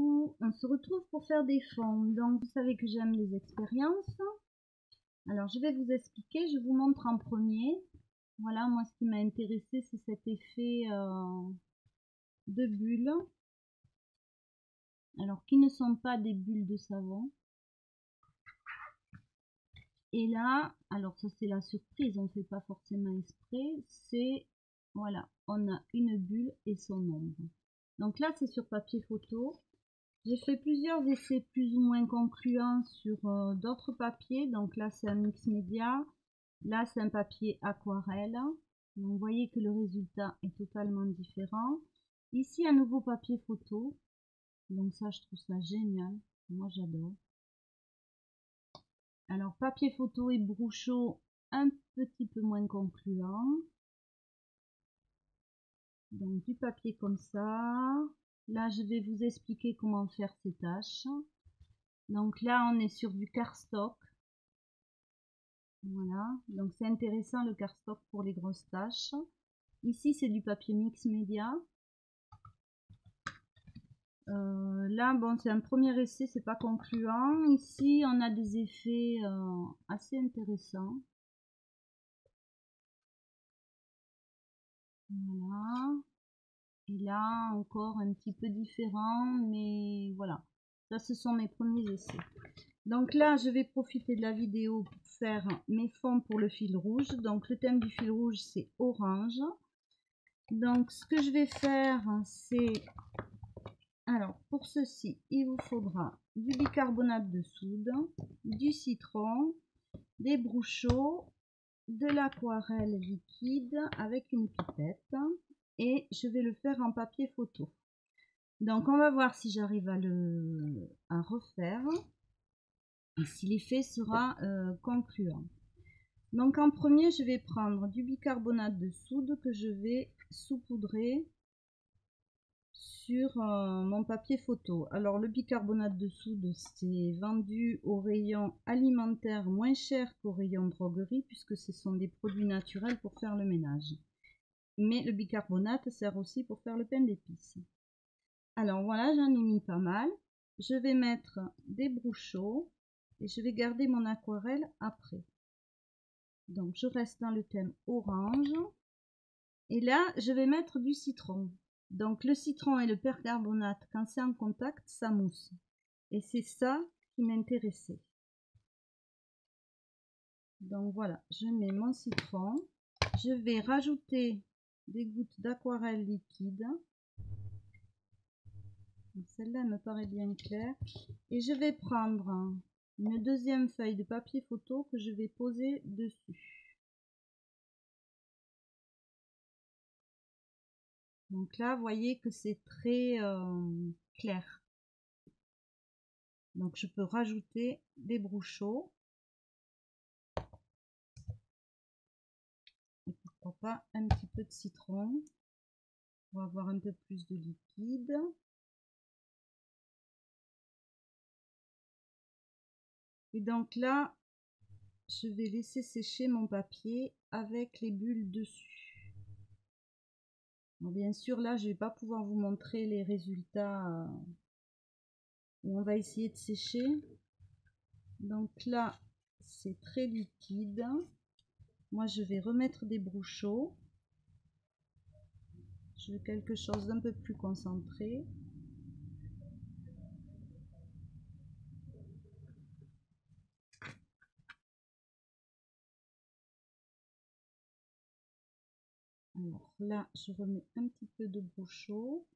coucou, on se retrouve pour faire des fonds. Donc vous savez que j'aime les expériences. Alors je vais vous expliquer, je vous montre en premier. Voilà, moi ce qui m'a intéressé c'est cet effet de bulles. Alors qui ne sont pas des bulles de savon. Et là, alors ça c'est la surprise, on ne fait pas forcément exprès. C'est, voilà, on a une bulle et son ombre. Donc là c'est sur papier photo. J'ai fait plusieurs essais plus ou moins concluants sur d'autres papiers. Donc là, c'est un mix média. Là, c'est un papier aquarelle. Donc, vous voyez que le résultat est totalement différent. Ici, un nouveau papier photo. Donc ça, je trouve ça génial. Moi, j'adore. Alors, papier photo et Brouchot, un petit peu moins concluant. Donc, du papier comme ça. Là, je vais vous expliquer comment faire ces tâches. Donc là, on est sur du cardstock. Voilà, donc c'est intéressant le cardstock pour les grosses tâches. Ici, c'est du papier mix média. Là, bon, c'est un premier essai, c'est pas concluant. Ici, on a des effets assez intéressants. Voilà. Et là, encore un petit peu différent, mais voilà. Ça, ce sont mes premiers essais. Donc là, je vais profiter de la vidéo pour faire mes fonds pour le fil rouge. Donc le thème du fil rouge, c'est orange. Donc ce que je vais faire, c'est... Alors pour ceci, il vous faudra du bicarbonate de soude, du citron, des Brouchot, de l'aquarelle liquide avec une pipette. Et je vais le faire en papier photo. Donc on va voir si j'arrive à refaire. Et si l'effet sera concluant. Donc en premier, je vais prendre du bicarbonate de soude que je vais saupoudrer sur mon papier photo. Alors le bicarbonate de soude, c'est vendu au rayon alimentaire moins cher qu'au rayon droguerie, puisque ce sont des produits naturels pour faire le ménage. Mais le bicarbonate sert aussi pour faire le pain d'épices. Alors voilà, j'en ai mis pas mal. Je vais mettre des Brouchot. Et je vais garder mon aquarelle après. Donc je reste dans le thème orange. Et là, je vais mettre du citron. Donc le citron et le percarbonate, quand c'est en contact, ça mousse. Et c'est ça qui m'intéressait. Donc voilà, je mets mon citron. Je vais rajouter des gouttes d'aquarelle liquide. Celle-là me paraît bien claire. Et je vais prendre une deuxième feuille de papier photo que je vais poser dessus. Donc là, vous voyez que c'est très clair. Donc je peux rajouter des Brouchot. Et pourquoi pas un petit peu de citron pour avoir un peu plus de liquide. Et donc là, je vais laisser sécher mon papier avec les bulles dessus. Bon, bien sûr, là, je ne vais pas pouvoir vous montrer les résultats où on va essayer de sécher. Donc là, c'est très liquide. Moi, je vais remettre des Brouchot. Je veux quelque chose d'un peu plus concentré. Alors là, je remets un petit peu de Brouchot.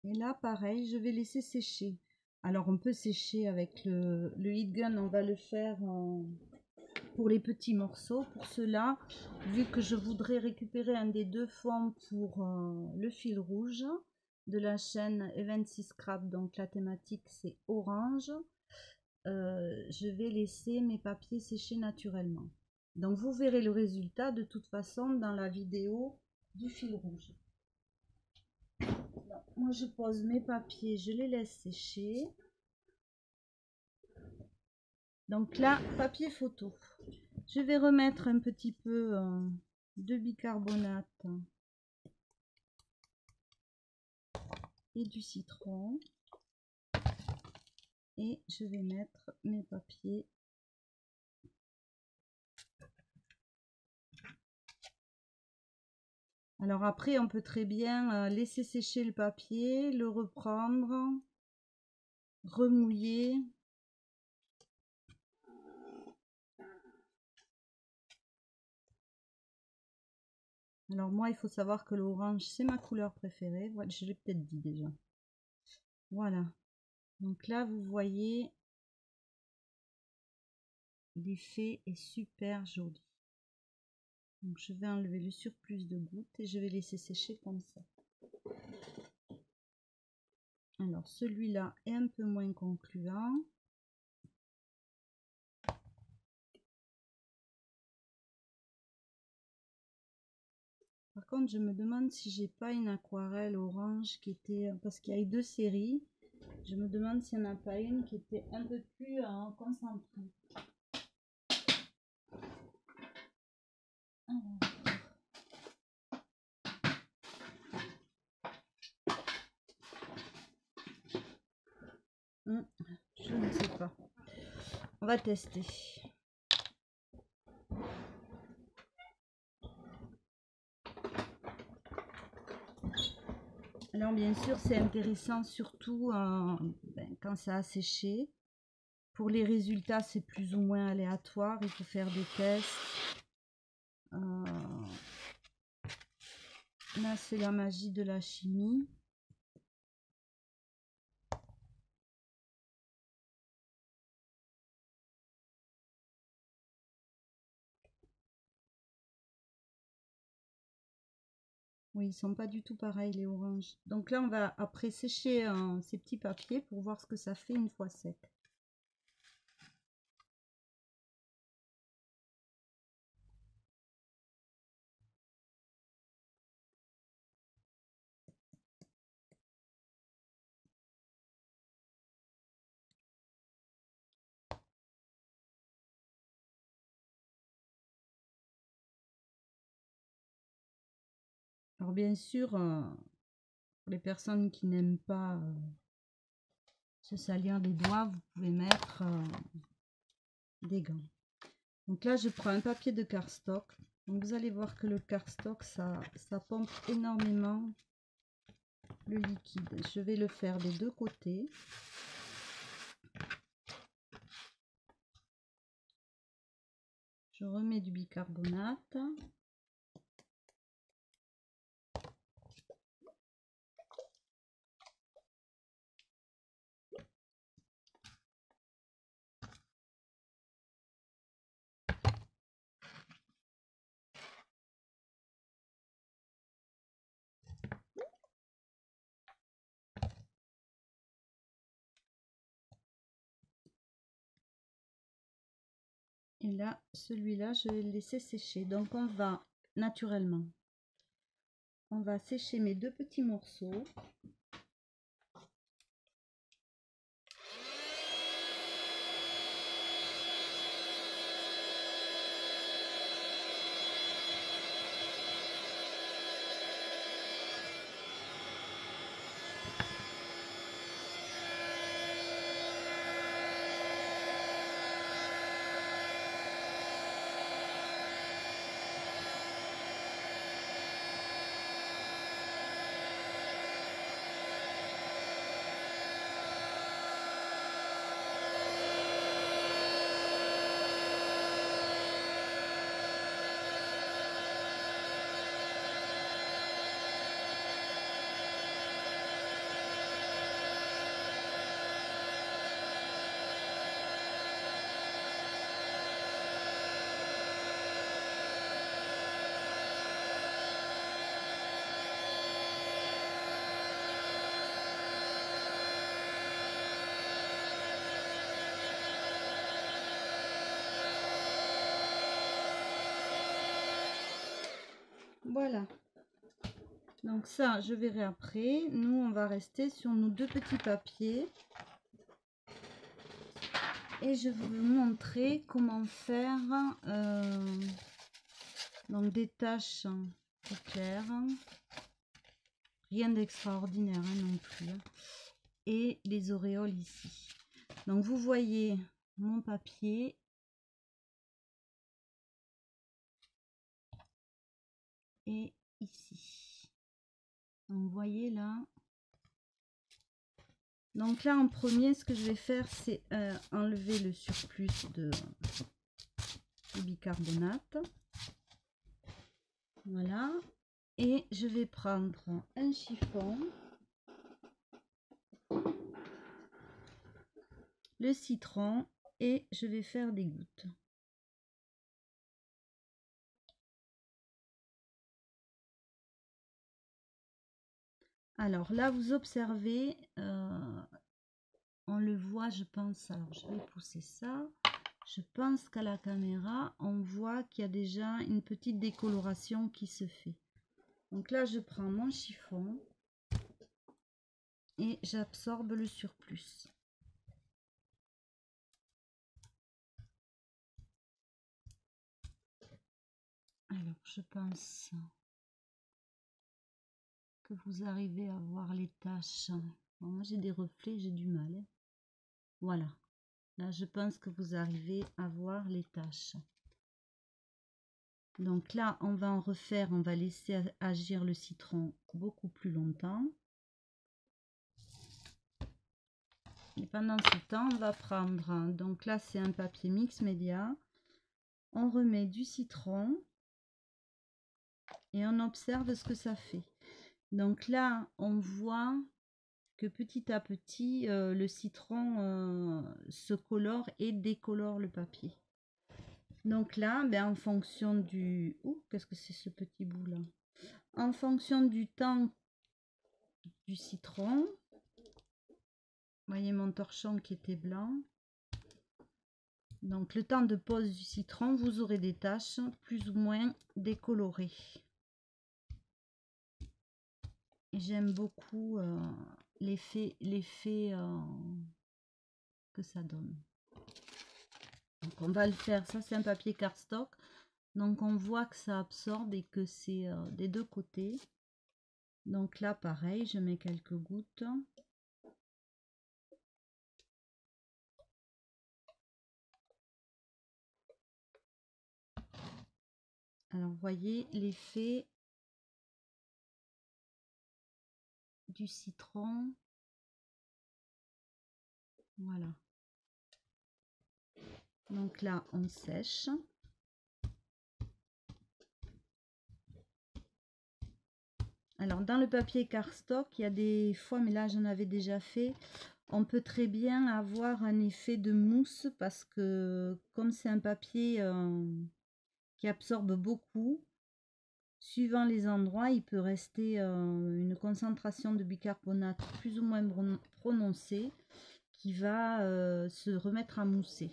Et là, pareil, je vais laisser sécher. Alors, on peut sécher avec le heat gun. On va le faire pour les petits morceaux. Pour cela, vu que je voudrais récupérer un des deux fonds pour le fil rouge de la chaîne Eventsy Scrap, donc la thématique c'est orange, je vais laisser mes papiers sécher naturellement. Donc vous verrez le résultat de toute façon dans la vidéo du fil rouge. Donc, moi je pose mes papiers, je les laisse sécher. Donc là, papier photo. Je vais remettre un petit peu de bicarbonate et du citron. Et je vais mettre mes papiers. Alors après, on peut très bien laisser sécher le papier, le reprendre, remouiller. Alors moi, il faut savoir que l'orange, c'est ma couleur préférée. Voilà, je l'ai peut-être dit déjà. Voilà. Donc là, vous voyez, l'effet est super joli. Donc je vais enlever le surplus de gouttes et je vais laisser sécher comme ça. Alors celui-là est un peu moins concluant. Par contre, je me demande si j'ai pas une aquarelle orange qui était, parce qu'il y a eu deux séries, je me demande s'il n'y en a pas une qui était un peu plus concentrée. Je ne sais pas. On va tester. Alors bien sûr, c'est intéressant surtout quand ça a séché. Pour les résultats, c'est plus ou moins aléatoire. Il faut faire des tests. Là, c'est la magie de la chimie. Oui, ils sont pas du tout pareils les oranges. Donc là, on va après sécher ces petits papiers pour voir ce que ça fait une fois sec. Alors bien sûr, pour les personnes qui n'aiment pas se salir les doigts, vous pouvez mettre des gants. Donc là, je prends un papier de cardstock. Donc vous allez voir que le cardstock, ça pompe énormément le liquide. Je vais le faire des deux côtés. Je remets du bicarbonate. Et là, celui-là, je vais le laisser sécher. Donc on va naturellement, on va sécher mes deux petits morceaux. Voilà. Donc ça, je verrai après. Nous, on va rester sur nos deux petits papiers. Et je vais vous montrer comment faire donc des taches claires. Rien d'extraordinaire hein, non plus. Hein. Et les auréoles ici. Donc vous voyez mon papier. Et ici. Donc vous voyez là. Donc là en premier, ce que je vais faire, c'est enlever le surplus de bicarbonate. Voilà. Et je vais prendre un chiffon, le citron et je vais faire des gouttes. Alors là, vous observez, on le voit, je pense, alors je vais pousser ça. Je pense qu'à la caméra, on voit qu'il y a déjà une petite décoloration qui se fait. Donc là, je prends mon chiffon et j'absorbe le surplus. Alors, je pense que vous arrivez à voir les taches. Bon, moi, j'ai des reflets, j'ai du mal. Hein. Voilà. Là, je pense que vous arrivez à voir les taches. Donc là, on va en refaire, on va laisser agir le citron beaucoup plus longtemps. Et pendant ce temps, on va prendre, donc là c'est un papier mix média, on remet du citron et on observe ce que ça fait. Donc là, on voit que petit à petit, le citron se colore et décolore le papier. Donc là, ben, en fonction du... Ouh, qu'est-ce que c'est ce petit bout là? En fonction du temps du citron, voyez mon torchon qui était blanc. Donc le temps de pose du citron, vous aurez des taches plus ou moins décolorées. J'aime beaucoup l'effet que ça donne. Donc on va le faire, ça c'est un papier cardstock. Donc on voit que ça absorbe et que c'est des deux côtés. Donc là pareil, je mets quelques gouttes. Alors voyez l'effet du citron. Voilà. Donc là on sèche. Alors dans le papier cardstock, il y a des fois, mais là j'en avais déjà fait, on peut très bien avoir un effet de mousse parce que comme c'est un papier qui absorbe beaucoup, suivant les endroits, il peut rester une concentration de bicarbonate plus ou moins prononcée qui va se remettre à mousser.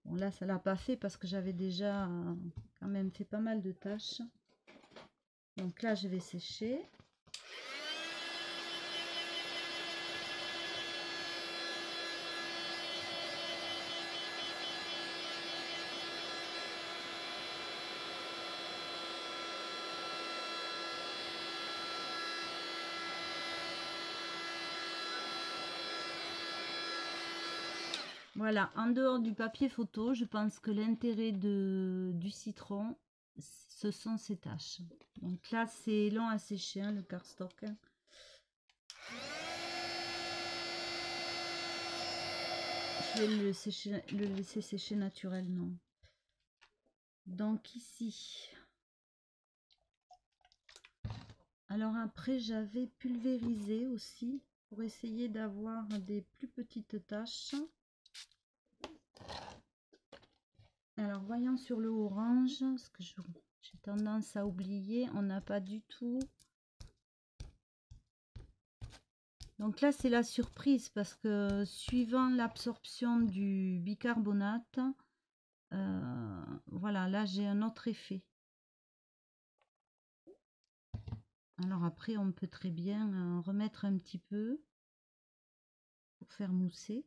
Bon là ça l'a pas fait parce que j'avais déjà quand même fait pas mal de tâches. Donc là je vais sécher. Voilà, en dehors du papier photo, je pense que l'intérêt du citron, ce sont ces taches. Donc là, c'est long à sécher, hein, le cardstock. Je vais le laisser sécher naturellement. Donc ici. Alors après, j'avais pulvérisé aussi pour essayer d'avoir des plus petites taches. Alors voyons sur le orange, ce que j'ai tendance à oublier, on n'a pas du tout. Donc là c'est la surprise parce que suivant l'absorption du bicarbonate, voilà, là j'ai un autre effet. Alors après on peut très bien remettre un petit peu pour faire mousser.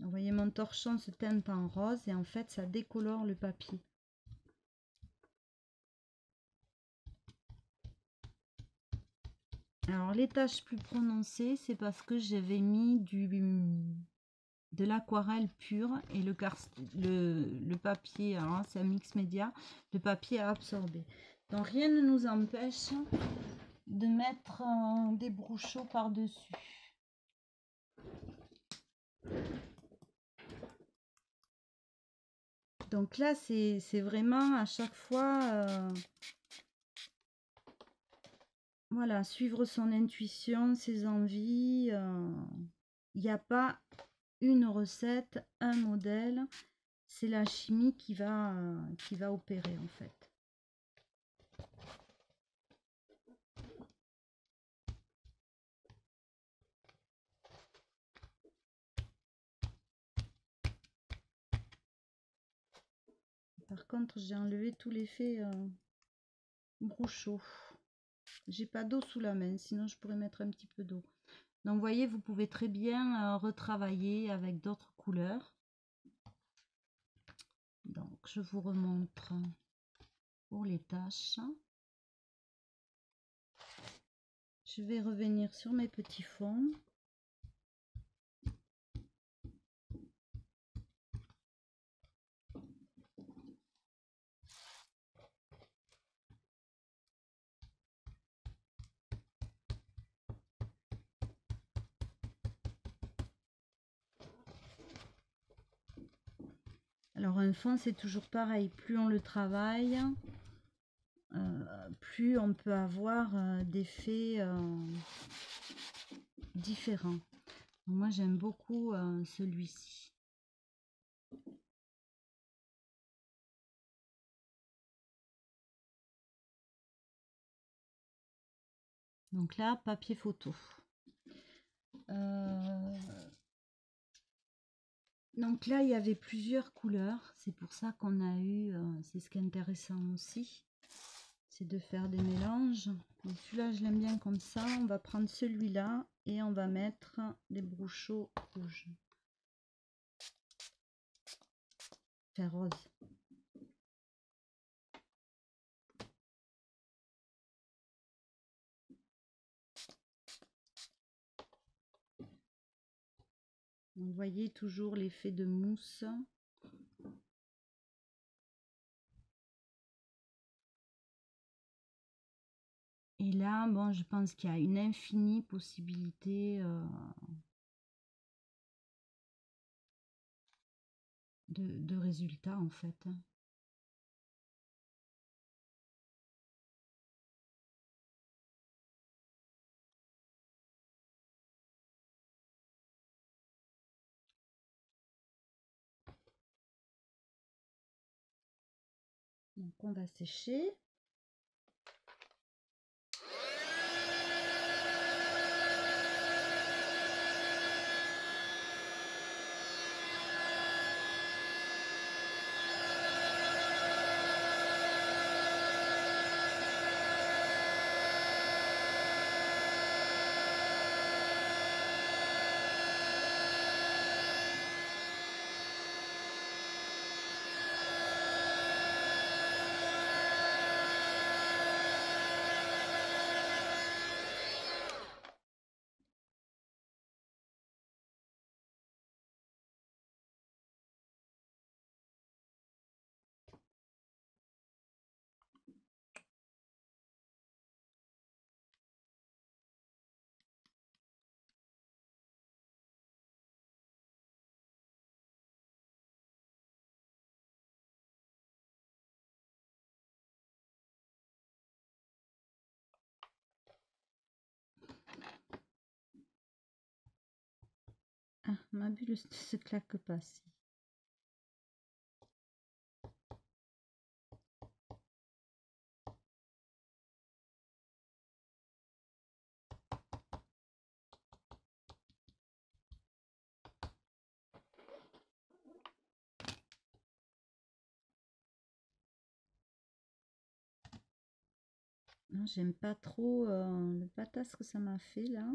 Vous voyez, mon torchon se teinte en rose et en fait, ça décolore le papier. Alors, les taches plus prononcées, c'est parce que j'avais mis de l'aquarelle pure et le papier, alors c'est un mix média, le papier a absorbé. Donc, rien ne nous empêche de mettre des brouchons par-dessus. Donc là, c'est vraiment à chaque fois, voilà, suivre son intuition, ses envies. Il n'y a pas une recette, un modèle. C'est la chimie qui va opérer en fait. Par contre, j'ai enlevé tout l'effet brouchot. J'ai pas d'eau sous la main, sinon je pourrais mettre un petit peu d'eau. Donc vous voyez, vous pouvez très bien retravailler avec d'autres couleurs. Donc je vous remontre pour les tâches. Je vais revenir sur mes petits fonds. Alors un fond, c'est toujours pareil, plus on le travaille, plus on peut avoir d'effets différents. Moi j'aime beaucoup celui-ci. Donc là, papier photo. Donc là, il y avait plusieurs couleurs. C'est pour ça qu'on a eu, c'est ce qui est intéressant aussi, c'est de faire des mélanges. Donc celui-là, je l'aime bien comme ça. On va prendre celui-là et on va mettre des brouchons rouges. Enfin rose. Vous voyez toujours l'effet de mousse. Et là, bon, je pense qu'il y a une infinie possibilité de résultats en fait. Donc on va sécher. Ah, ma bulle ne se claque pas. Si. Non, j'aime pas trop le patasse que ça m'a fait là.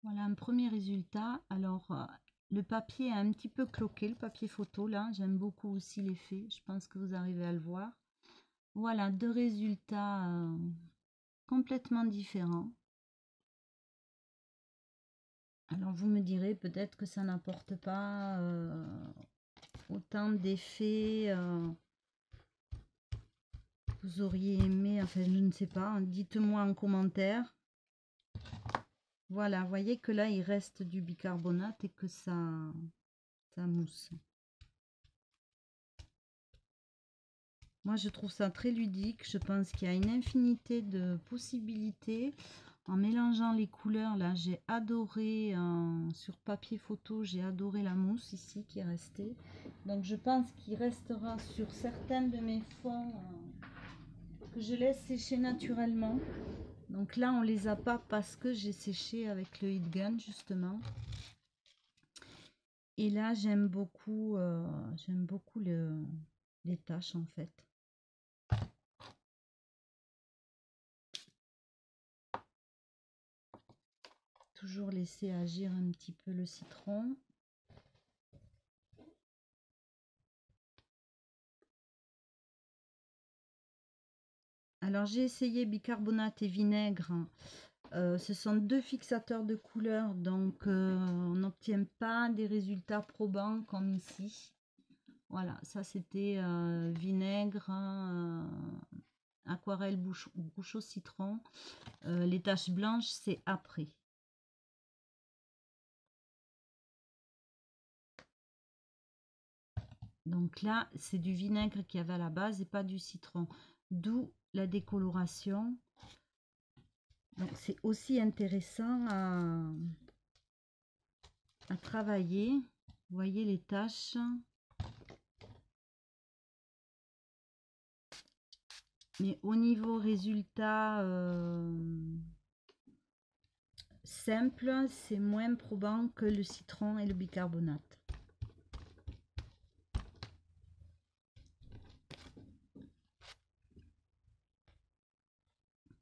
Voilà un premier résultat. Alors, le papier est un petit peu cloqué, le papier photo là. J'aime beaucoup aussi l'effet. Je pense que vous arrivez à le voir. Voilà, deux résultats complètement différents. Alors, vous me direz peut-être que ça n'apporte pas autant d'effets. Vous auriez aimé, enfin, je ne sais pas. Dites-moi en commentaire. Voilà, vous voyez que là, il reste du bicarbonate et que ça mousse. Moi, je trouve ça très ludique. Je pense qu'il y a une infinité de possibilités. En mélangeant les couleurs, là, j'ai adoré, sur papier photo, j'ai adoré la mousse ici qui est restée. Donc, je pense qu'il restera sur certains de mes fonds que je laisse sécher naturellement. Donc là, on les a pas parce que j'ai séché avec le heat gun, justement. Et là, j'aime beaucoup les taches, en fait. Toujours laisser agir un petit peu le citron. Alors j'ai essayé bicarbonate et vinaigre. Ce sont deux fixateurs de couleurs, donc on n'obtient pas des résultats probants comme ici. Voilà, ça c'était vinaigre, aquarelle, bouche au citron. Les taches blanches, c'est après. Donc là, c'est du vinaigre qui avait à la base et pas du citron. D'où la décoloration. Donc c'est aussi intéressant à travailler. Vous voyez les taches. Mais au niveau résultat simple, c'est moins probant que le citron et le bicarbonate.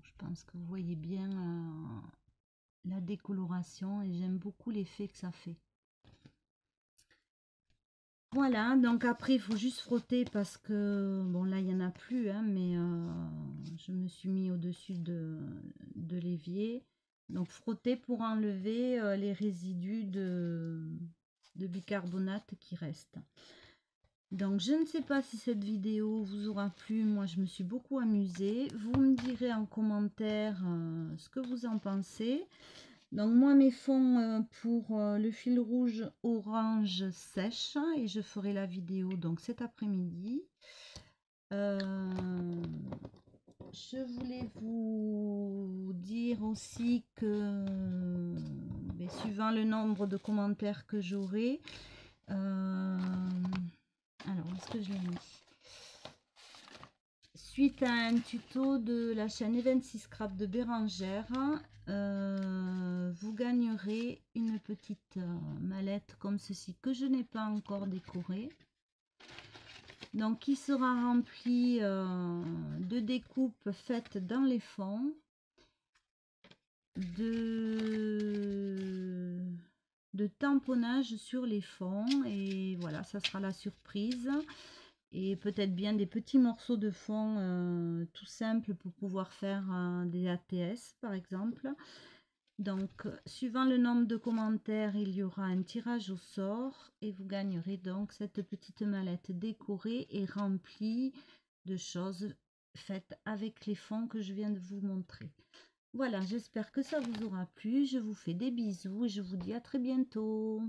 Je pense que vous voyez bien la décoloration et j'aime beaucoup l'effet que ça fait. Voilà, donc après il faut juste frotter parce que, bon là il n'y en a plus, hein, mais je me suis mis au-dessus de l'évier. Donc frotter pour enlever les résidus de bicarbonate qui restent. Donc je ne sais pas si cette vidéo vous aura plu, moi je me suis beaucoup amusée. Vous me direz en commentaire ce que vous en pensez. Donc moi mes fonds pour le fil rouge orange sèche et je ferai la vidéo donc cet après-midi. Je voulais vous dire aussi que suivant le nombre de commentaires que j'aurai, alors est-ce que je l'ai mis? Suite à un tuto de la chaîne Event6 Scrap de Bérangère, vous gagnerez une petite mallette comme ceci que je n'ai pas encore décorée. Donc qui sera remplie de découpes faites dans les fonds, de tamponnage sur les fonds, et voilà, ça sera la surprise. Et peut-être bien des petits morceaux de fond tout simples pour pouvoir faire des ATS par exemple. Donc suivant le nombre de commentaires, il y aura un tirage au sort et vous gagnerez donc cette petite mallette décorée et remplie de choses faites avec les fonds que je viens de vous montrer. Voilà, j'espère que ça vous aura plu. Je vous fais des bisous et je vous dis à très bientôt.